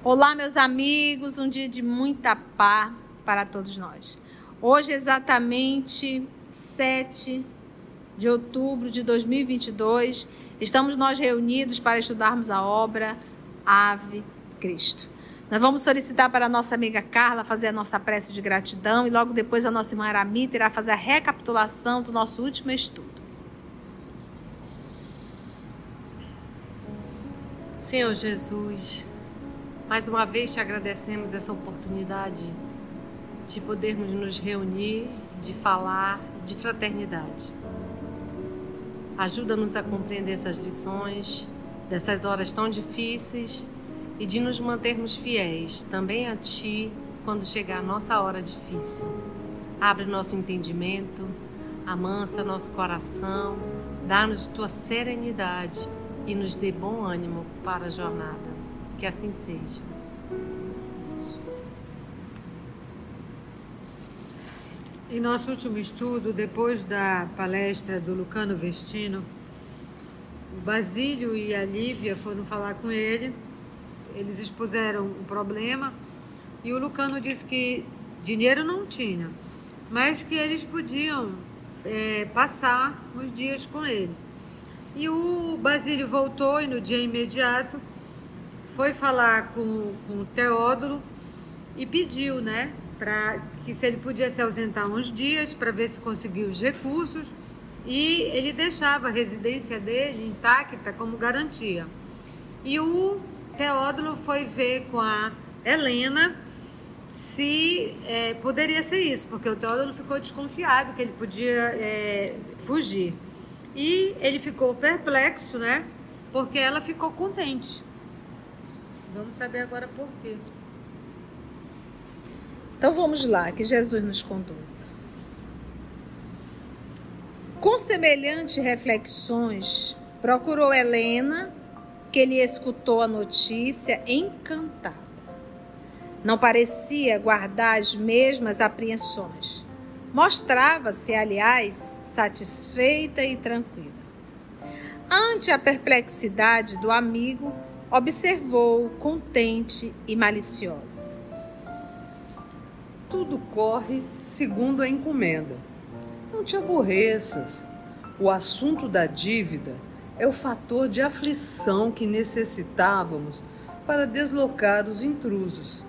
Olá, meus amigos, um dia de muita paz para todos nós. Hoje, exatamente 7 de outubro de 2022, estamos nós reunidos para estudarmos a obra Ave Cristo. Nós vamos solicitar para a nossa amiga Carla fazer a nossa prece de gratidão e logo depois a nossa irmã Aramita irá fazer a recapitulação do nosso último estudo. Senhor Jesus, mais uma vez te agradecemos essa oportunidade de podermos nos reunir, de falar de fraternidade. Ajuda-nos a compreender essas lições, dessas horas tão difíceis e de nos mantermos fiéis também a Ti quando chegar a nossa hora difícil. Abre nosso entendimento, amansa nosso coração, dá-nos Tua serenidade e nos dê bom ânimo para a jornada. Que assim seja. Em nosso último estudo, depois da palestra do Lucano Vestino, o Basílio e a Lívia foram falar com ele. Eles expuseram o problema e o Lucano disse que dinheiro não tinha, mas que eles podiam passar os dias com ele. E o Basílio voltou e no dia imediato foi falar com o Teódulo e pediu, que se ele podia se ausentar uns dias para ver se conseguia os recursos e ele deixava a residência dele intacta como garantia. E o Teódulo foi ver com a Helena se poderia ser isso, porque o Teódulo ficou desconfiado que ele podia fugir. E ele ficou perplexo, porque ela ficou contente. Vamos saber agora por quê. Então vamos lá, que Jesus nos conduza. Com semelhantes reflexões, procurou Helena, que lhe escutou a notícia encantada. Não parecia guardar as mesmas apreensões. Mostrava-se, aliás, satisfeita e tranquila. Ante a perplexidade do amigo, observou contente e maliciosa. Tudo corre segundo a encomenda. Não te aborreças. O assunto da dívida é o fator de aflição que necessitávamos para deslocar os intrusos.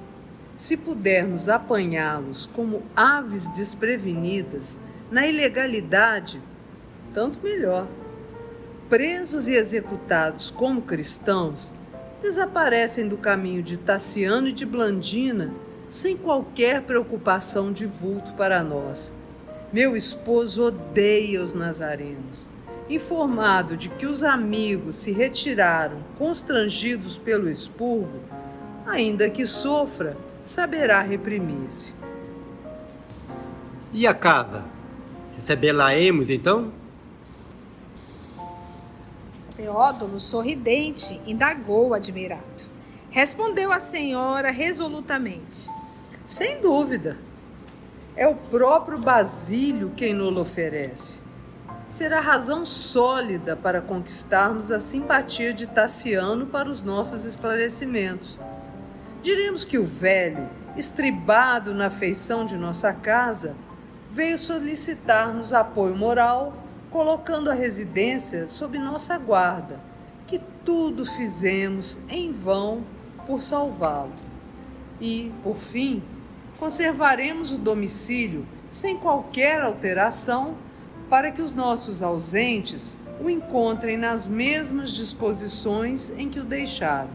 Se pudermos apanhá-los como aves desprevenidas na ilegalidade, tanto melhor. Presos e executados como cristãos, desaparecem do caminho de Tassiano e de Blandina sem qualquer preocupação de vulto para nós. Meu esposo odeia os nazarenos. Informado de que os amigos se retiraram constrangidos pelo expurgo, ainda que sofra, saberá reprimir-se. E a casa? Recebê-la-emos, então? Teódulo, sorridente, indagou admirado. Respondeu a senhora resolutamente. Sem dúvida. É o próprio Basílio quem nos oferece. Será razão sólida para conquistarmos a simpatia de Tassiano para os nossos esclarecimentos. Diremos que o velho, estribado na afeição de nossa casa, veio solicitar-nos apoio moral, colocando a residência sob nossa guarda, que tudo fizemos em vão por salvá-lo. E, por fim, conservaremos o domicílio sem qualquer alteração para que os nossos ausentes o encontrem nas mesmas disposições em que o deixaram.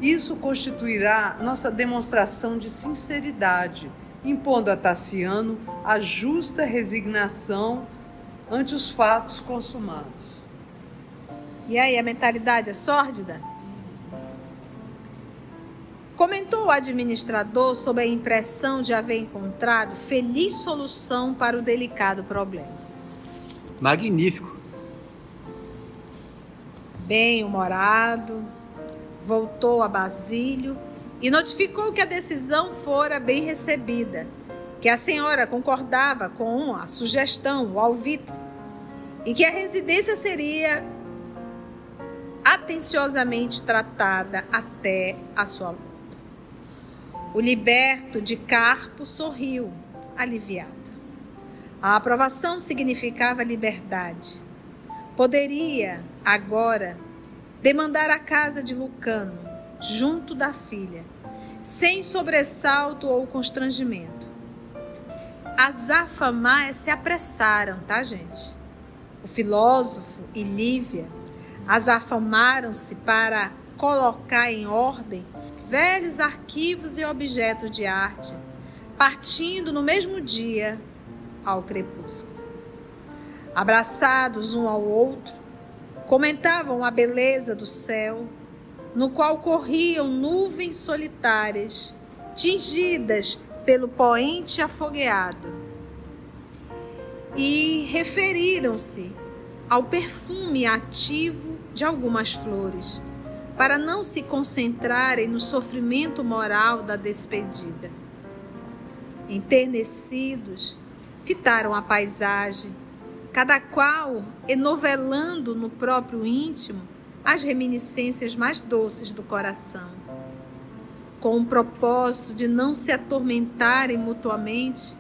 Isso constituirá nossa demonstração de sinceridade, impondo a Tassiano a justa resignação ante os fatos consumados. E aí, a mentalidade é sórdida? Comentou o administrador sob a impressão de haver encontrado feliz solução para o delicado problema. Magnífico. Bem-humorado, voltou a Basílio e notificou que a decisão fora bem recebida, que a senhora concordava com a sugestão, o alvitre, e que a residência seria atenciosamente tratada até a sua volta. O liberto de Carpo sorriu, aliviado. A aprovação significava liberdade. Poderia, agora, demandar a casa de Lucano, junto da filha, sem sobressalto ou constrangimento. As afamais se apressaram, tá, gente? O filósofo e Lívia as afamaram-se para colocar em ordem velhos arquivos e objetos de arte, partindo no mesmo dia ao crepúsculo. Abraçados um ao outro, comentavam a beleza do céu, no qual corriam nuvens solitárias, tingidas pelo poente afogueado, e referiram-se ao perfume ativo de algumas flores, para não se concentrarem no sofrimento moral da despedida. Enternecidos, fitaram a paisagem, cada qual enovelando no próprio íntimo as reminiscências mais doces do coração. Com o propósito de não se atormentarem mutuamente,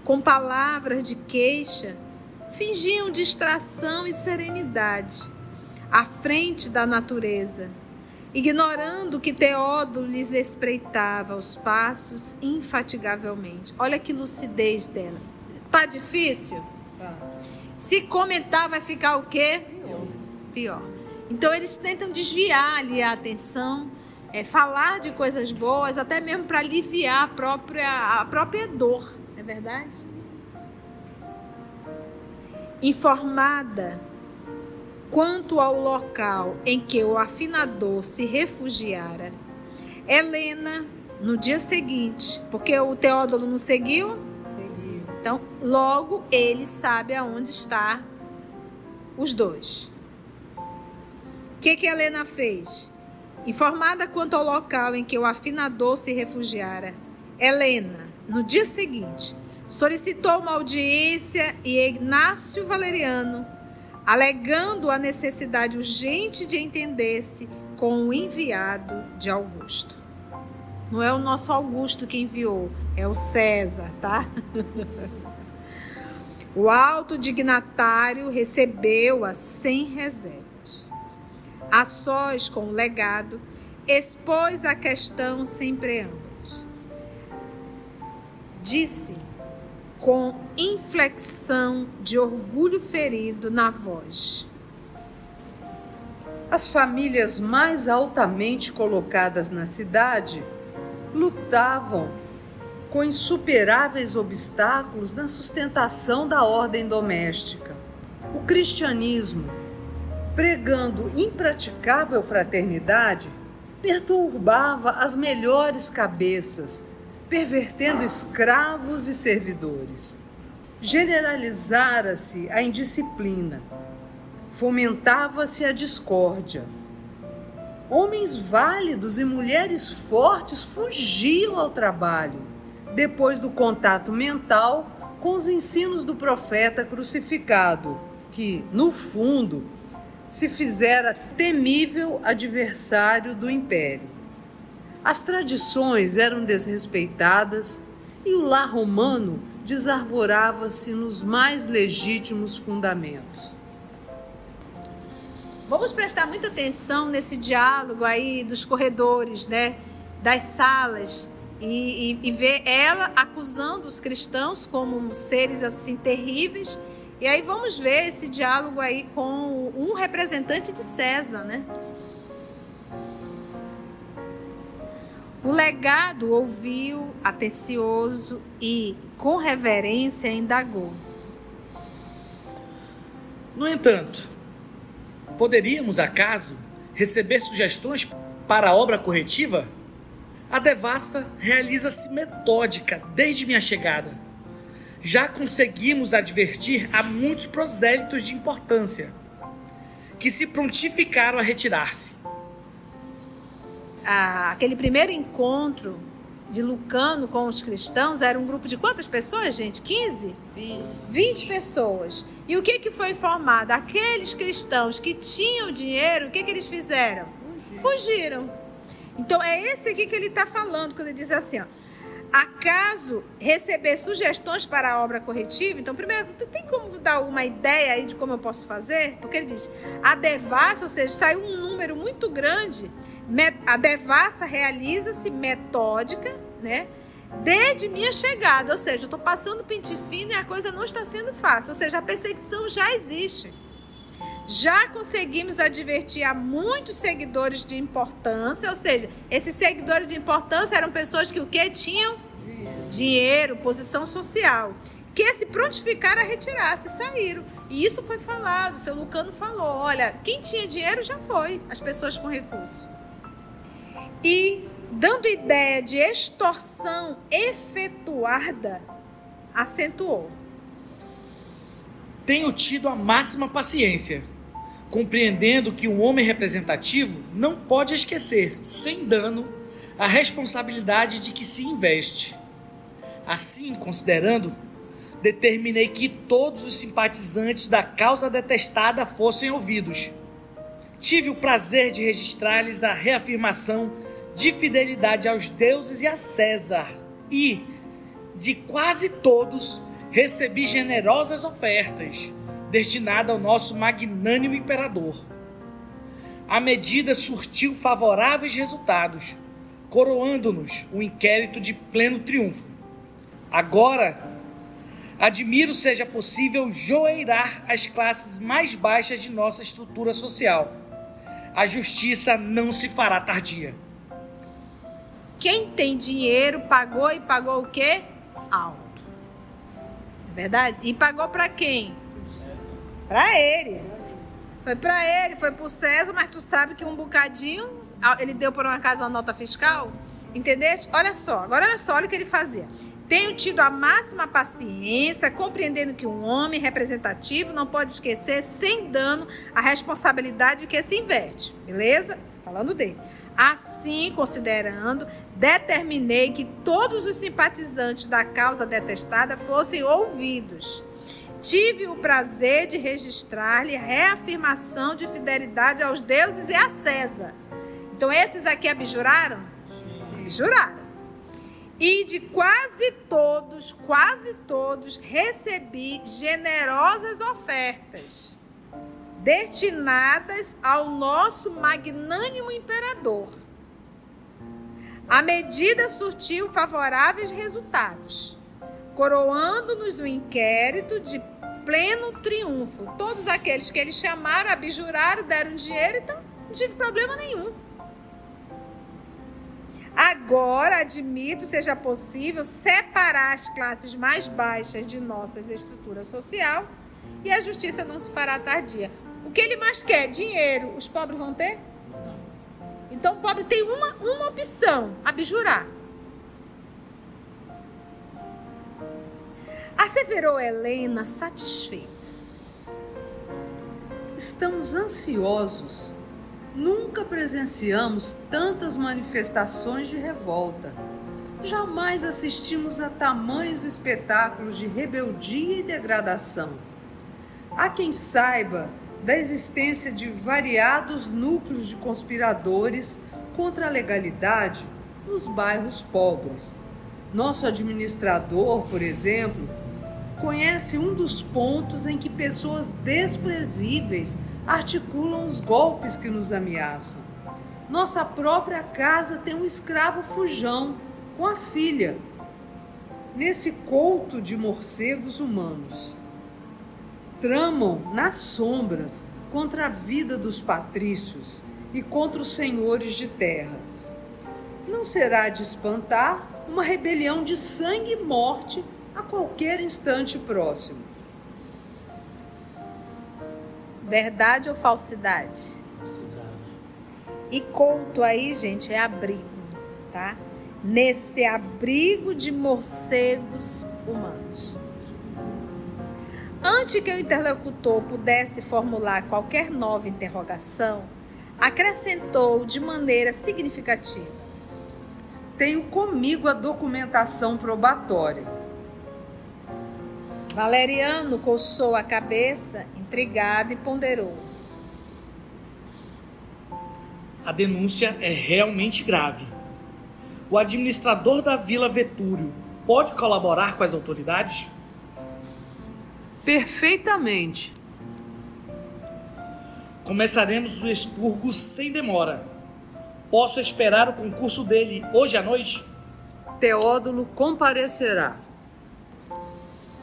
com palavras de queixa, fingiam distração e serenidade, à frente da natureza, ignorando que Teódulo lhes espreitava os passos infatigavelmente. Olha que lucidez dela. Tá difícil? Tá. Se comentar, vai ficar o quê? Pior. Então, eles tentam desviar ali a atenção, falar de coisas boas, até mesmo para aliviar a própria dor. É verdade? Informada quanto ao local em que o afinador se refugiara, Helena, no dia seguinte, porque o Teódulo não seguiu? Seguiu. Então, logo ele sabe aonde está os dois. O que Helena fez? Informada quanto ao local em que o afinador se refugiara, Helena, no dia seguinte, solicitou uma audiência e Ignácio Valeriano, alegando a necessidade urgente de entender-se com o enviado de Augusto. Não é o nosso Augusto que enviou, é o César, tá? O alto dignatário recebeu-a sem reservas. A sós com o legado, expôs a questão sem preâmbulos. Disse, com inflexão de orgulho ferido na voz: as famílias mais altamente colocadas na cidade lutavam com insuperáveis obstáculos na sustentação da ordem doméstica. O cristianismo, pregando impraticável fraternidade, perturbava as melhores cabeças, pervertendo escravos e servidores. Generalizara-se a indisciplina, fomentava-se a discórdia. Homens válidos e mulheres fortes fugiam ao trabalho, depois do contato mental com os ensinos do profeta crucificado, que, no fundo, se fizera temível adversário do império. As tradições eram desrespeitadas e o lar romano desarvorava-se nos mais legítimos fundamentos. Vamos prestar muita atenção nesse diálogo aí dos corredores, né? Das salas, e ver ela acusando os cristãos como seres assim terríveis. E aí vamos ver esse diálogo aí com um representante de César, né? O legado ouviu, atencioso e, com reverência, indagou. No entanto, poderíamos, acaso, receber sugestões para a obra corretiva? A devassa realiza-se metódica desde minha chegada. Já conseguimos advertir a muitos prosélitos de importância, que se prontificaram a retirar-se. aquele primeiro encontro de Lucano com os cristãos era um grupo de quantas pessoas, gente? 15? 20 pessoas. E o que foi informado? Aqueles cristãos que tinham dinheiro, o que eles fizeram? Fugiram. Então, é esse aqui que ele está falando, quando ele diz assim, ó, acaso receber sugestões para a obra corretiva? Então, primeiro, tu tem como dar alguma ideia aí de como eu posso fazer? Porque ele diz, a devassa, ou seja, saiu um número muito grande. A devassa realiza-se metódica, né? Desde minha chegada, ou seja, eu estou passando pente fino e a coisa não está sendo fácil, ou seja, a perseguição já existe. Já conseguimos advertir a muitos seguidores de importância, ou seja, esses seguidores de importância eram pessoas que o quê? Tinham dinheiro, posição social, que se prontificaram a retirar-se, saíram. E isso foi falado, o seu Lucano falou, olha, quem tinha dinheiro já foi, as pessoas com recurso. E dando ideia de extorsão efetuada, acentuou. Tenho tido a máxima paciência, compreendendo que um homem representativo não pode esquecer, sem dano, a responsabilidade de que se investe. Assim, considerando, determinei que todos os simpatizantes da causa detestada fossem ouvidos. Tive o prazer de registrar-lhes a reafirmação de fidelidade aos deuses e a César, e, de quase todos, recebi generosas ofertas, destinadas ao nosso magnânimo imperador. A medida surtiu favoráveis resultados, coroando-nos um inquérito de pleno triunfo. Agora, admiro seja possível joeirar as classes mais baixas de nossa estrutura social. A justiça não se fará tardia. Quem tem dinheiro pagou e pagou o quê? Alto. É verdade? E pagou para quem? Para ele. Foi para ele, foi para o César, mas tu sabe que um bocadinho, ele deu por um acaso uma nota fiscal? Entendeste? Olha só, agora olha só, olha o que ele fazia. Tenho tido a máxima paciência, compreendendo que um homem representativo não pode esquecer sem dano a responsabilidade que se investe. Beleza? Falando dele. Assim, considerando, determinei que todos os simpatizantes da causa detestada fossem ouvidos. Tive o prazer de registrar-lhe reafirmação de fidelidade aos deuses e a César. Então, esses aqui abjuraram? Abjuraram. E de quase todos, recebi generosas ofertas, destinadas ao nosso magnânimo imperador. A medida surtiu favoráveis resultados, coroando-nos o inquérito de pleno triunfo. Todos aqueles que eles chamaram, abjuraram, deram dinheiro, então não tive problema nenhum. Agora, admito, seja possível separar as classes mais baixas de nossa estrutura social e a justiça não se fará tardia. O que ele mais quer? Dinheiro. Os pobres vão ter? Então, o pobre tem uma opção, abjurar. Asseverou Helena satisfeita. Estamos ansiosos. Nunca presenciamos tantas manifestações de revolta. Jamais assistimos a tamanhos espetáculos de rebeldia e degradação. Há quem saiba da existência de variados núcleos de conspiradores contra a legalidade nos bairros pobres. Nosso administrador, por exemplo, conhece um dos pontos em que pessoas desprezíveis articulam os golpes que nos ameaçam. Nossa própria casa tem um escravo fujão com a filha, nesse couto de morcegos humanos. Tramam nas sombras contra a vida dos patrícios e contra os senhores de terras. Não será de espantar uma rebelião de sangue e morte a qualquer instante próximo. Verdade ou falsidade? Falsidade. E couto aí, gente, é abrigo, tá? Nesse abrigo de morcegos humanos. Antes que o interlocutor pudesse formular qualquer nova interrogação, acrescentou de maneira significativa: Tenho comigo a documentação probatória. Valeriano coçou a cabeça, intrigado, e ponderou. A denúncia é realmente grave. O administrador da Vila Vetúrio pode colaborar com as autoridades? Perfeitamente. Começaremos o expurgo sem demora. Posso esperar o concurso dele hoje à noite? Teódulo comparecerá.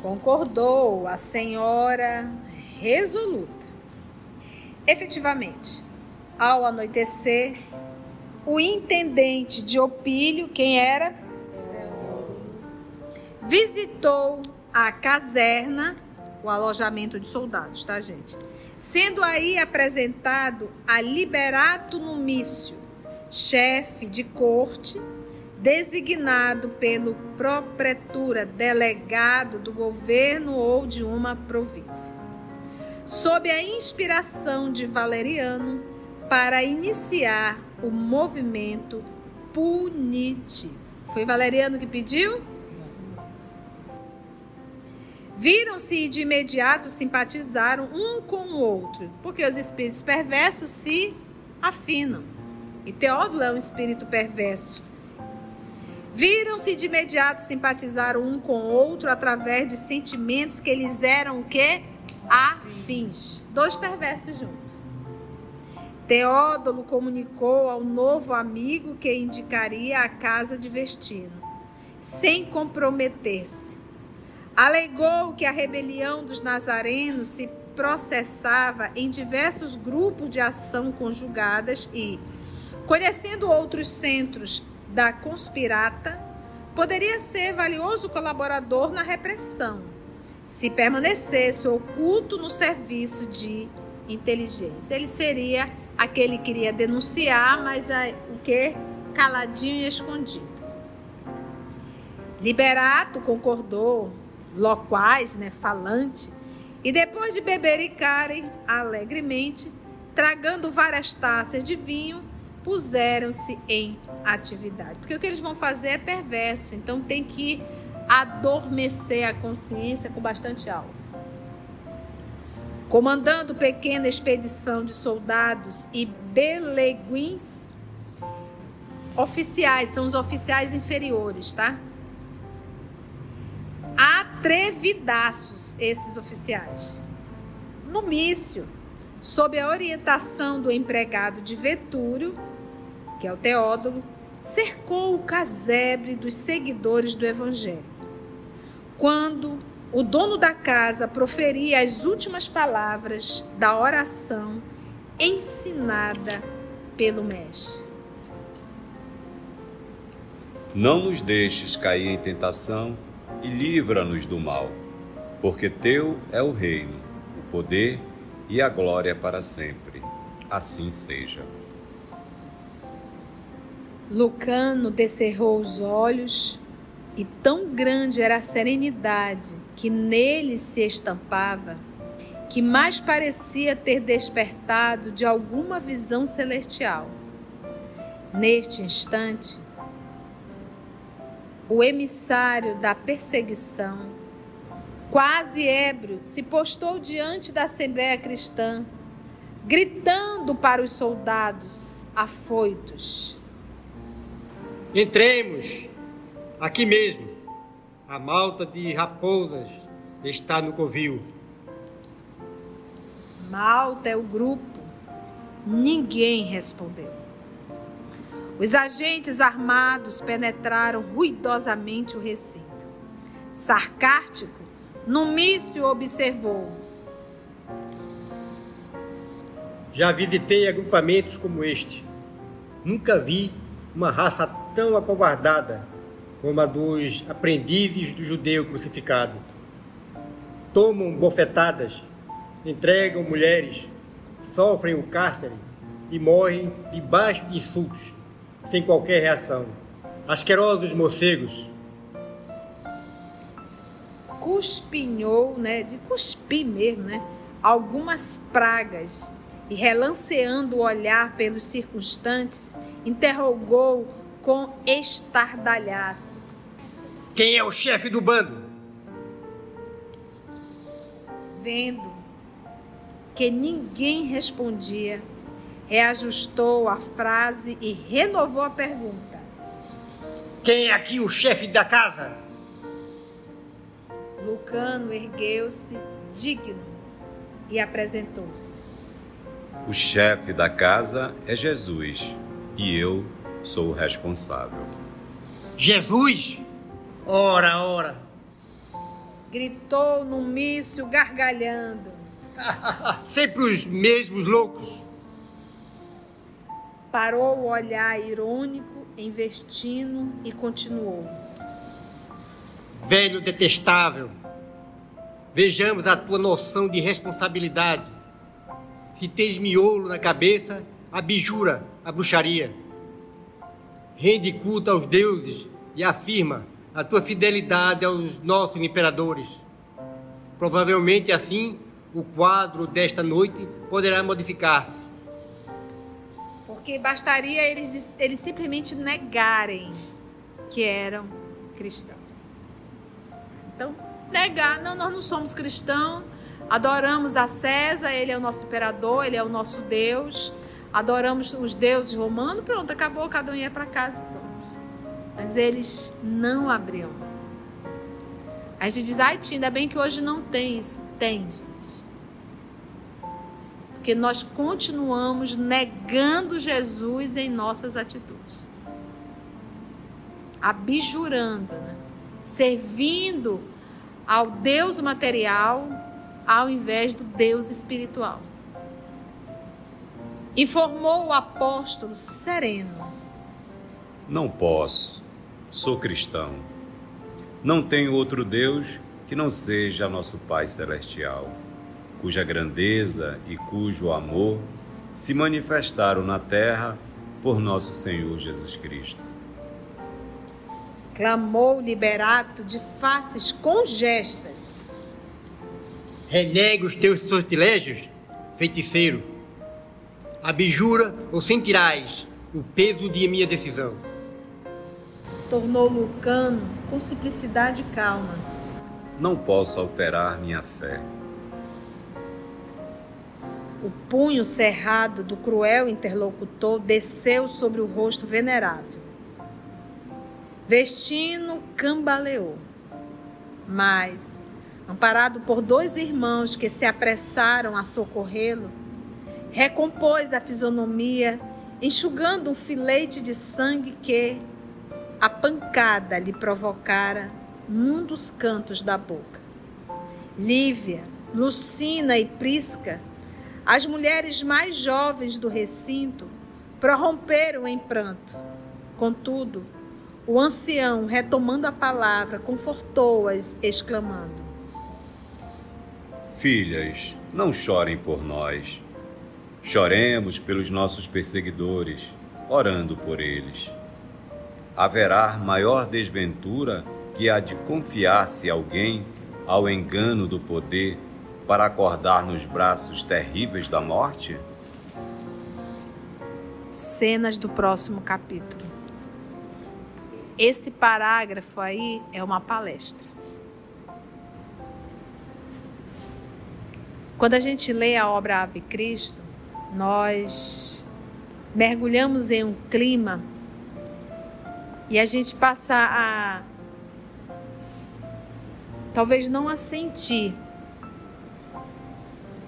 Concordou a senhora resoluta. Efetivamente, ao anoitecer, o intendente de Opílio, quem era? Visitou a caserna, o alojamento de soldados, tá, gente? Sendo aí apresentado a Liberato Numício, chefe de corte, designado pelo propretura, delegado do governo ou de uma província, sob a inspiração de Valeriano, para iniciar o movimento punitivo. Foi Valeriano que pediu? Viram-se e de imediato simpatizaram um com o outro, porque os espíritos perversos se afinam. E Teódulo é um espírito perverso. Viram-se de imediato simpatizaram um com o outro através dos sentimentos que eles eram o quê? Afins. Dois perversos juntos. Teódulo comunicou ao novo amigo que indicaria a casa de Vestino, sem comprometer-se. Alegou que a rebelião dos nazarenos se processava em diversos grupos de ação conjugadas e, conhecendo outros centros da conspirata, poderia ser valioso colaborador na repressão, se permanecesse oculto no serviço de inteligência. Ele seria aquele que iria denunciar, mas o que? Caladinho e escondido. Liberato concordou, loquaz, falante, e depois de bebericarem alegremente, tragando várias taças de vinho, puseram-se em atividade. Porque o que eles vão fazer é perverso, então tem que adormecer a consciência com bastante álcool. Comandando pequena expedição de soldados e beleguins, oficiais, são os oficiais inferiores, tá? Atrevidaços esses oficiais. Numício, sob a orientação do empregado de Vetúrio, que é o Teódulo, cercou o casebre dos seguidores do Evangelho. Quando o dono da casa proferia as últimas palavras da oração ensinada pelo mestre. Não nos deixes cair em tentação e livra-nos do mal, porque teu é o reino, o poder e a glória para sempre. Assim seja. Lucano descerrou os olhos e tão grande era a serenidade que nele se estampava, que mais parecia ter despertado de alguma visão celestial. Neste instante, o emissário da perseguição, quase ébrio, se postou diante da Assembleia Cristã, gritando para os soldados afoitos: Entremos, aqui mesmo. A malta de raposas está no covil. Malta é o grupo. Ninguém respondeu. Os agentes armados penetraram ruidosamente o recinto. Sarcástico, Numício observou: Já visitei agrupamentos como este. Nunca vi uma raça tão acovardada como a dos aprendizes do judeu crucificado. Tomam bofetadas, entregam mulheres, sofrem o cárcere e morrem debaixo de insultos, sem qualquer reação. Asquerosos morcegos. Cuspinhou, de cuspir mesmo, algumas pragas e, relanceando o olhar pelos circunstantes, interrogou com estardalhaço: Quem é o chefe do bando? Vendo que ninguém respondia, reajustou a frase e renovou a pergunta: Quem é aqui o chefe da casa? Lucano ergueu-se, digno, e apresentou-se. O chefe da casa é Jesus e eu sou o responsável. Jesus? Ora, ora! Gritou Numício, gargalhando. Sempre os mesmos loucos. Parou o olhar irônico em Vestino e continuou: Velho detestável, vejamos a tua noção de responsabilidade. Se tens miolo na cabeça, abjura a bruxaria. Rende culto aos deuses e afirma a tua fidelidade aos nossos imperadores. Provavelmente assim, o quadro desta noite poderá modificar-se. Porque bastaria eles simplesmente negarem que eram cristãos. Então, negar: não, nós não somos cristãos, adoramos a César, ele é o nosso imperador, ele é o nosso Deus, adoramos os deuses romanos, pronto, acabou, cada um ia para casa, pronto. Mas eles não abriam. A gente diz: ai, tia, ainda bem que hoje não tem isso. Tem, gente. Porque nós continuamos negando Jesus em nossas atitudes. Abjurando, né? Servindo ao Deus material ao invés do Deus espiritual. Informou o apóstolo sereno: Não posso, sou cristão. Não tenho outro Deus que não seja nosso Pai Celestial, cuja grandeza e cujo amor se manifestaram na terra por nosso Senhor Jesus Cristo. Clamou o Liberato de faces congestas: Renega os teus sortilégios, feiticeiro. Abjura ou sentirás o peso de minha decisão. Tornou Lucano com simplicidade e calma: Não posso alterar minha fé. O punho cerrado do cruel interlocutor desceu sobre o rosto venerável. Vestino cambaleou, mas, amparado por 2 irmãos que se apressaram a socorrê-lo, recompôs a fisionomia, enxugando um filete de sangue que a pancada lhe provocara num dos cantos da boca. Lívia, Lucina e Prisca, as mulheres mais jovens do recinto, prorromperam em pranto. Contudo, o ancião, retomando a palavra, confortou-as, exclamando: Filhas, não chorem por nós. Choremos pelos nossos perseguidores, orando por eles. Haverá maior desventura que a de confiar-se alguém ao engano do poder para acordar nos braços terríveis da morte? Cenas do próximo capítulo. Esse parágrafo aí é uma palestra. Quando a gente lê a obra Ave Cristo, nós mergulhamos em um clima e a gente passa a, talvez não a sentir,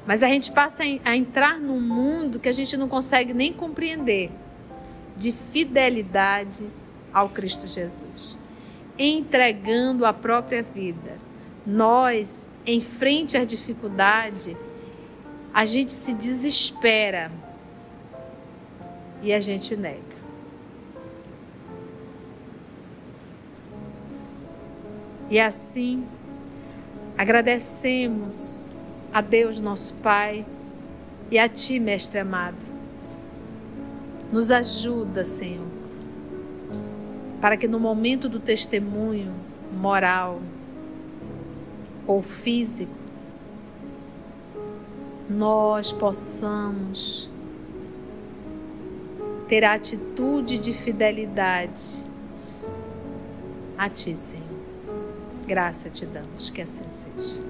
mas a gente passa a entrar num mundo que a gente não consegue nem compreender, de fidelidade ao Cristo Jesus, entregando a própria vida. Nós, em frente à dificuldade, a gente se desespera e a gente nega. E assim, agradecemos a Deus nosso Pai e a Ti, Mestre amado. Nos ajuda, Senhor, para que no momento do testemunho moral ou físico, nós possamos ter a atitude de fidelidade a Ti, Senhor. Graça te damos, que assim seja.